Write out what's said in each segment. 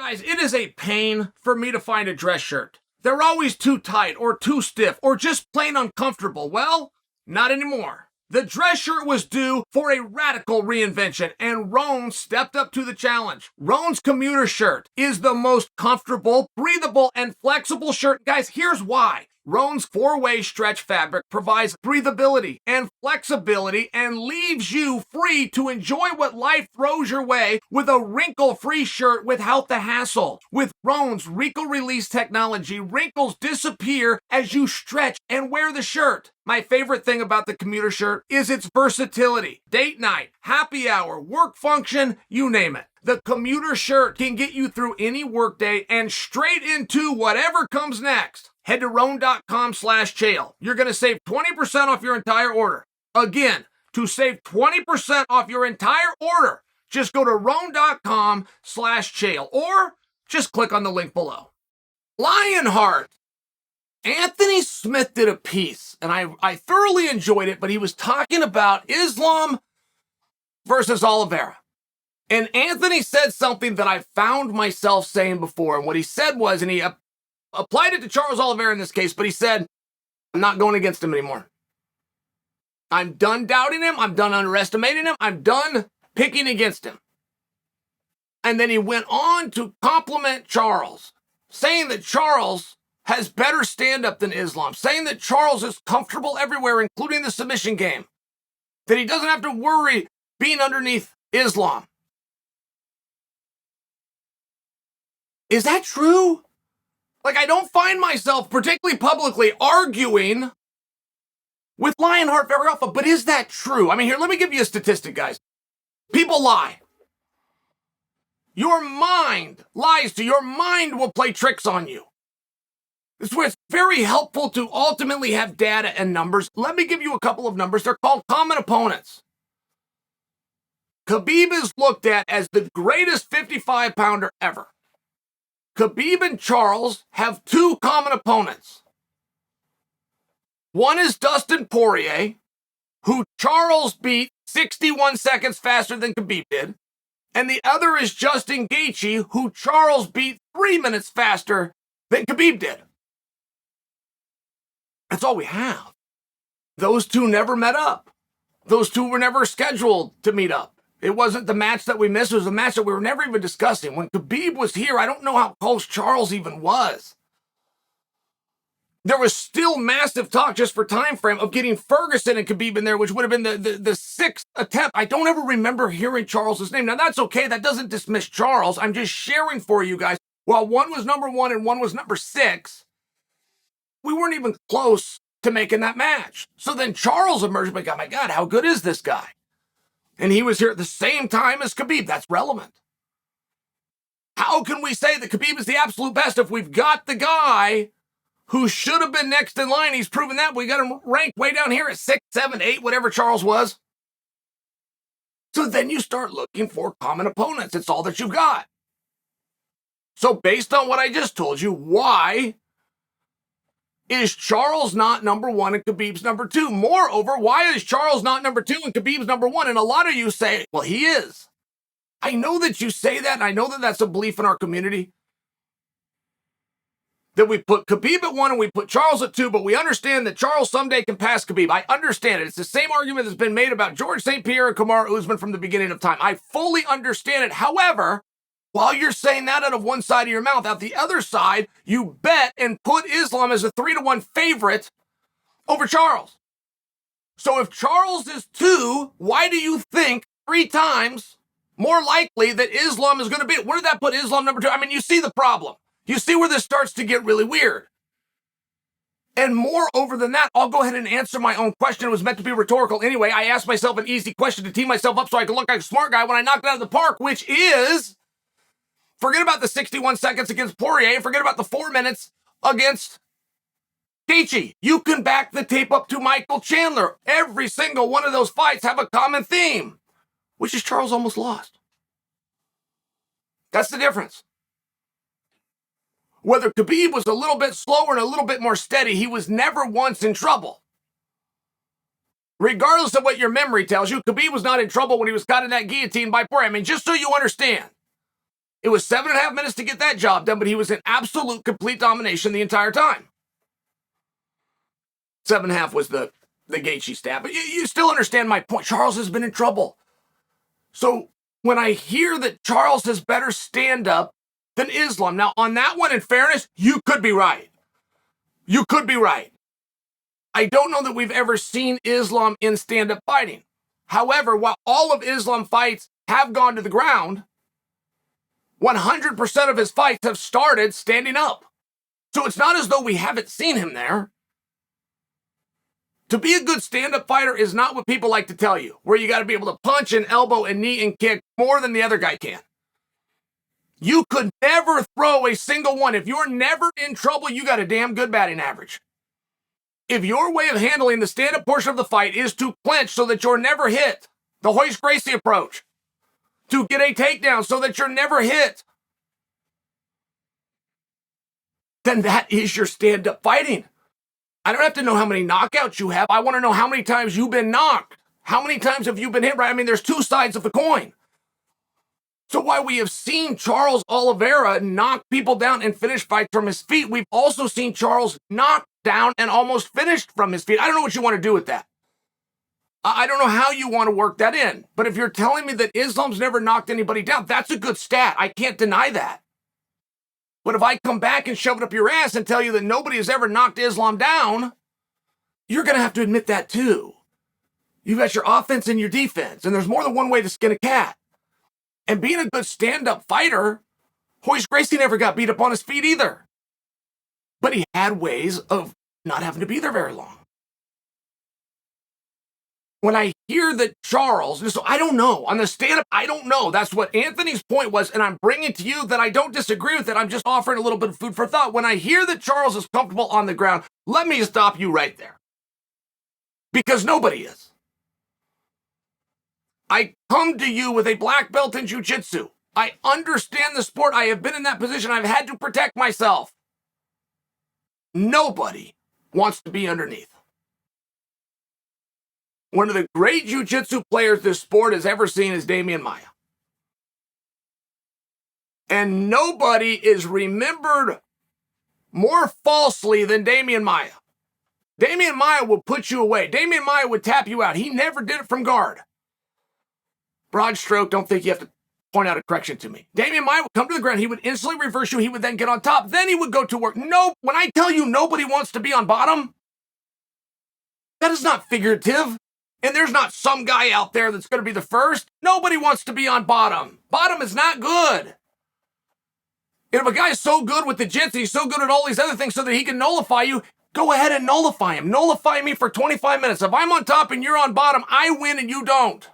Guys, it is a pain for me to find a dress shirt. They're always too tight or too stiff or just plain uncomfortable. Well, not anymore. The dress shirt was due for a radical reinvention, and Rhone stepped up to the challenge. Rhone's commuter shirt is the most comfortable, breathable, and flexible shirt. Guys, here's why. Rhone's four-way stretch fabric provides breathability and flexibility and leaves you free to enjoy what life throws your way with a wrinkle-free shirt without the hassle. With Rhone's wrinkle release technology, wrinkles disappear as you stretch and wear the shirt. My favorite thing about the commuter shirt is its versatility. Date night, happy hour, work function, you name it. The commuter shirt can get you through any workday and straight into whatever comes next. Head to Rhone.com/Chael. You're going to save 20% off your entire order. Again, to save 20% off your entire order, just go to Rhone.com/Chael or just click on the link below. Lionheart. Anthony Smith did a piece, and I thoroughly enjoyed it, but he was talking about Islam versus Oliveira. And Anthony said something that I found myself saying before. And what he said was, and he applied it to Charles Oliveira in this case, but he said, I'm not going against him anymore. I'm done doubting him. I'm done underestimating him. I'm done picking against him. And then he went on to compliment Charles, saying that Charles has better stand-up than Islam, saying that Charles is comfortable everywhere, including the submission game, that he doesn't have to worry being underneath Islam. Is that true? Like, I don't find myself particularly publicly arguing with Lionheart very often, but is that true? I mean, here, let me give you a statistic, guys. People lie. Your mind lies to you. Your mind will play tricks on you. This is where it's very helpful to ultimately have data and numbers. Let me give you a couple of numbers. They're called common opponents. Khabib is looked at as the greatest 55-pounder ever. Khabib and Charles have two common opponents. One is Dustin Poirier, who Charles beat 61 seconds faster than Khabib did. And the other is Justin Gaethje, who Charles beat 3 minutes faster than Khabib did. That's all we have. Those two never met up. Those two were never scheduled to meet up. It wasn't the match that we missed. It was a match that we were never even discussing. When Khabib was here, I don't know how close Charles even was. There was still massive talk just for time frame of getting Ferguson and Khabib in there, which would have been the sixth attempt. I don't ever remember hearing Charles's name. Now, that's okay. That doesn't dismiss Charles. I'm just sharing for you guys. While one was number 1 and one was number 6, we weren't even close to making that match. So then Charles emerged, like, oh my God, how good is this guy? And he was here at the same time as Khabib. That's relevant. How can we say that Khabib is the absolute best if we've got the guy who should have been next in line? He's proven that. We got him ranked way down here at 6, 7, 8, whatever Charles was. So then you start looking for common opponents. It's all that you've got. So based on what I just told you, why is Charles not number 1 and Khabib's number 2? Moreover, why is Charles not number 2 and Khabib's number 1? And a lot of you say, well, he is. I know that you say that, and I know that that's a belief in our community, that we put Khabib at 1 and we put Charles at 2, but we understand that Charles someday can pass Khabib. I understand it. It's the same argument that's been made about George St. Pierre and Kamaru Usman from the beginning of time. I fully understand it. However, while you're saying that out of one side of your mouth, out the other side, you bet and put Islam as a 3-1 favorite over Charles. So if Charles is 2, why do you think 3 times more likely that Islam is going to be? Where did that put Islam number 2? I mean, you see the problem. You see where this starts to get really weird. And moreover than that, I'll go ahead and answer my own question. It was meant to be rhetorical anyway. I asked myself an easy question to tee myself up so I could look like a smart guy when I knocked it out of the park, which is, forget about the 61 seconds against Poirier. Forget about the 4 minutes against Gaethje. You can back the tape up to Michael Chandler. Every single one of those fights have a common theme, which is Charles almost lost. That's the difference. Whether Khabib was a little bit slower and a little bit more steady, he was never once in trouble. Regardless of what your memory tells you, Khabib was not in trouble when he was caught in that guillotine by Poirier. I mean, just so you understand, It was 7.5 minutes to get that job done, but he was in absolute, complete domination the entire time. 7.5 was the Gaethje stat. But you still understand my point. Charles has been in trouble. So when I hear that Charles has better stand-up than Islam, now on that one, in fairness, you could be right. You could be right. I don't know that we've ever seen Islam in stand-up fighting. However, while all of Islam fights have gone to the ground, 100% of his fights have started standing up. So it's not as though we haven't seen him there. To be a good stand-up fighter is not what people like to tell you, where you got to be able to punch and elbow and knee and kick more than the other guy can. You could never throw a single one. If you're never in trouble, you got a damn good batting average. If your way of handling the stand-up portion of the fight is to clinch so that you're never hit, the Royce Gracie approach, to get a takedown so that you're never hit, then that is your stand-up fighting. I don't have to know how many knockouts you have. I want to know how many times you've been knocked. How many times have you been hit, right? I mean, there's two sides of the coin. So while we have seen Charles Oliveira knock people down and finish fights from his feet, we've also seen Charles knock down and almost finished from his feet. I don't know what you want to do with that. I don't know how you want to work that in. But if you're telling me that Islam's never knocked anybody down, that's a good stat. I can't deny that. But if I come back and shove it up your ass and tell you that nobody has ever knocked Islam down, you're going to have to admit that too. You've got your offense and your defense, and there's more than one way to skin a cat. And being a good stand-up fighter, Royce Gracie never got beat up on his feet either. But he had ways of not having to be there very long. When I hear that Charles, so I don't know, on the stand-up, I don't know. That's what Anthony's point was, and I'm bringing to you that I don't disagree with it. I'm just offering a little bit of food for thought. When I hear that Charles is comfortable on the ground, let me stop you right there. Because nobody is. I come to you with a black belt in jiu-jitsu. I understand the sport. I have been in that position. I've had to protect myself. Nobody wants to be underneath. One of the great jiu-jitsu players this sport has ever seen is Demian Maia. And nobody is remembered more falsely than Demian Maia. Demian Maia will put you away. Demian Maia would tap you out. He never did it from guard. Broad stroke, don't think you have to point out a correction to me. Demian Maia would come to the ground. He would instantly reverse you. He would then get on top. Then he would go to work. No, when I tell you nobody wants to be on bottom, that is not figurative. And there's not some guy out there that's going to be the first. Nobody wants to be on bottom. Bottom is not good. And if a guy is so good with the jits, he's so good at all these other things so that he can nullify you, go ahead and nullify him. Nullify me for 25 minutes. If I'm on top and you're on bottom, I win and you don't.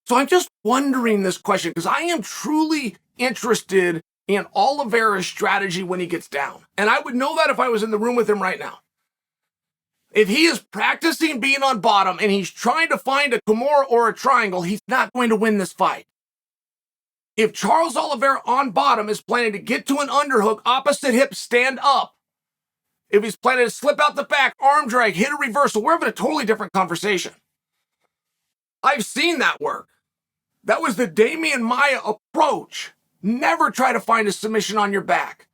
So I'm just wondering this question because I am truly interested in Oliveira's strategy when he gets down. And I would know that if I was in the room with him right now. If he is practicing being on bottom and he's trying to find a Kimura or a triangle, he's not going to win this fight. If Charles Oliveira on bottom is planning to get to an underhook, opposite hip, stand up, if he's planning to slip out the back, arm drag, hit a reversal, we're having a totally different conversation. I've seen that work. That was the Demian Maia approach. Never try to find a submission on your back.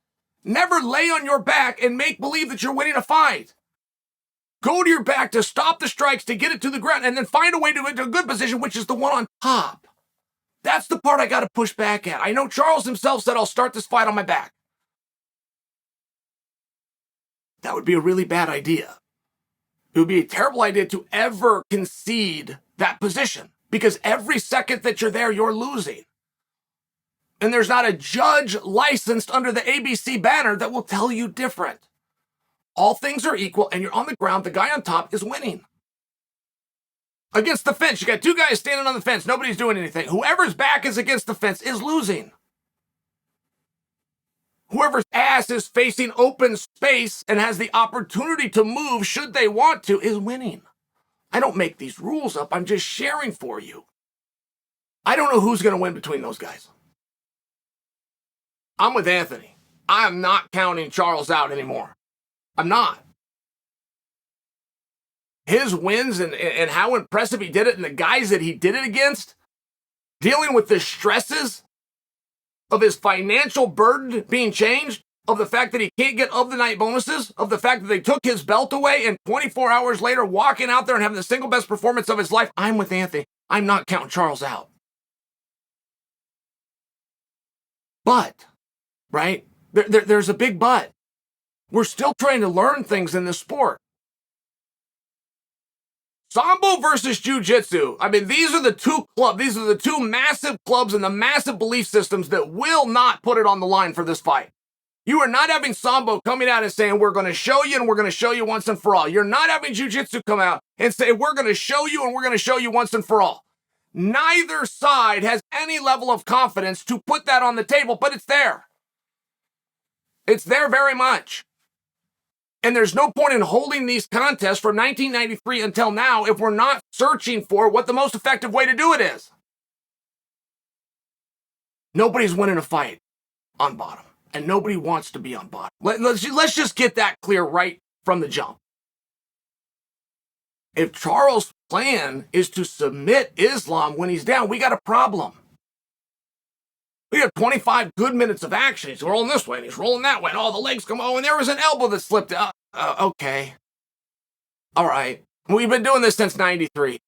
Never lay on your back and make believe that you're winning a fight. Go to your back to stop the strikes, to get it to the ground, and then find a way to get to a good position, which is the one on top. That's the part I got to push back at. I know Charles himself said, I'll start this fight on my back. That would be a really bad idea. It would be a terrible idea to ever concede that position, because every second that you're there, you're losing. And there's not a judge licensed under the ABC banner that will tell you different. All things are equal, and you're on the ground. The guy on top is winning. Against the fence, you got two guys standing on the fence. Nobody's doing anything. Whoever's back is against the fence is losing. Whoever's ass is facing open space and has the opportunity to move should they want to is winning. I don't make these rules up. I'm just sharing for you. I don't know who's going to win between those guys. I'm with Anthony. I am not counting Charles out anymore. I'm not. His wins and how impressive he did it and the guys that he did it against, dealing with the stresses of his financial burden being changed, of the fact that he can't get of the night bonuses, of the fact that they took his belt away, and 24 hours later walking out there and having the single best performance of his life. I'm with Anthony. I'm not counting Charles out. But, right? There's a big but. We're still trying to learn things in this sport. Sambo versus Jiu-Jitsu. I mean, these are the two clubs. These are the two massive clubs and the massive belief systems that will not put it on the line for this fight. You are not having Sambo coming out and saying, we're going to show you and we're going to show you once and for all. You're not having Jiu-Jitsu come out and say, we're going to show you and we're going to show you once and for all. Neither side has any level of confidence to put that on the table, but it's there. It's there very much. And there's no point in holding these contests from 1993 until now if we're not searching for what the most effective way to do it is. Nobody's winning a fight on bottom, and nobody wants to be on bottom. Let's just get that clear right from the jump. If Charles' plan is to submit Islam when he's down, we got a problem. We had 25 good minutes of action. He's rolling this way and he's rolling that way. And all the legs come, and there was an elbow that slipped out. Okay. All right. We've been doing this since 93.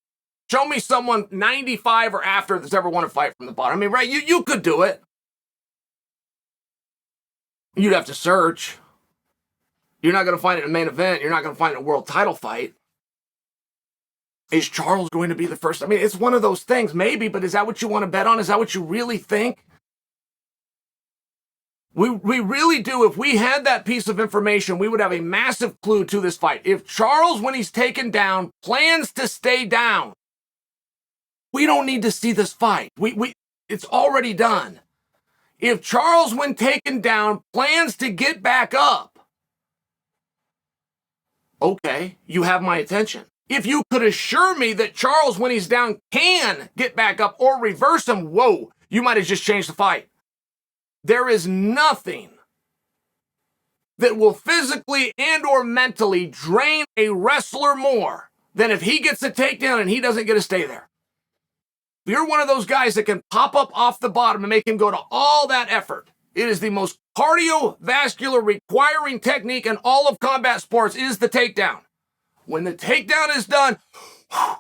Show me someone 95 or after that's ever won a fight from the bottom. I mean, right, you could do it. You'd have to search. You're not going to find it in a main event. You're not going to find it in a world title fight. Is Charles going to be the first? I mean, it's one of those things, maybe, but is that what you want to bet on? Is that what you really think? We really do. If we had that piece of information, we would have a massive clue to this fight. If Charles, when he's taken down, plans to stay down, we don't need to see this fight. It's already done. If Charles, when taken down, plans to get back up, okay, you have my attention. If you could assure me that Charles, when he's down, can get back up or reverse him, whoa, you might have just changed the fight. There is nothing that will physically and or mentally drain a wrestler more than if he gets a takedown and he doesn't get to stay there. If you're one of those guys that can pop up off the bottom and make him go to all that effort, it is the most cardiovascular requiring technique in all of combat sports is the takedown. When the takedown is done,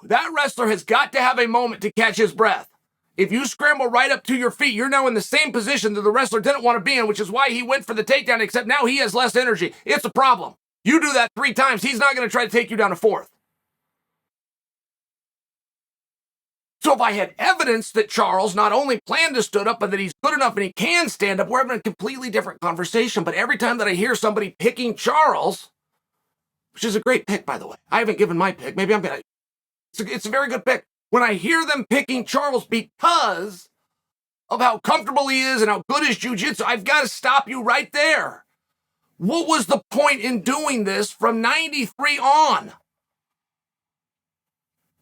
that wrestler has got to have a moment to catch his breath. If you scramble right up to your feet, you're now in the same position that the wrestler didn't want to be in, which is why he went for the takedown, except now he has less energy. It's a problem. You do that 3 times, he's not going to try to take you down a 4th. So if I had evidence that Charles not only planned to stand up, but that he's good enough and he can stand up, we're having a completely different conversation. But every time that I hear somebody picking Charles, which is a great pick, by the way. I haven't given my pick. Maybe I'm going to. It's a very good pick. When I hear them picking Charles because of how comfortable he is and how good his jiu-jitsu, I've got to stop you right there. What was the point in doing this from 93 on?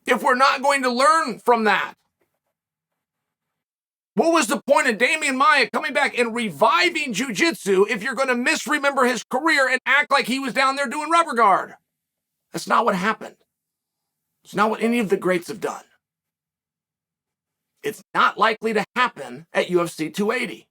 If we're not going to learn from that. What was the point of Damian Maia coming back and reviving jiu-jitsu if you're going to misremember his career and act like he was down there doing rubber guard? That's not what happened. It's not what any of the greats have done. It's not likely to happen at UFC 280.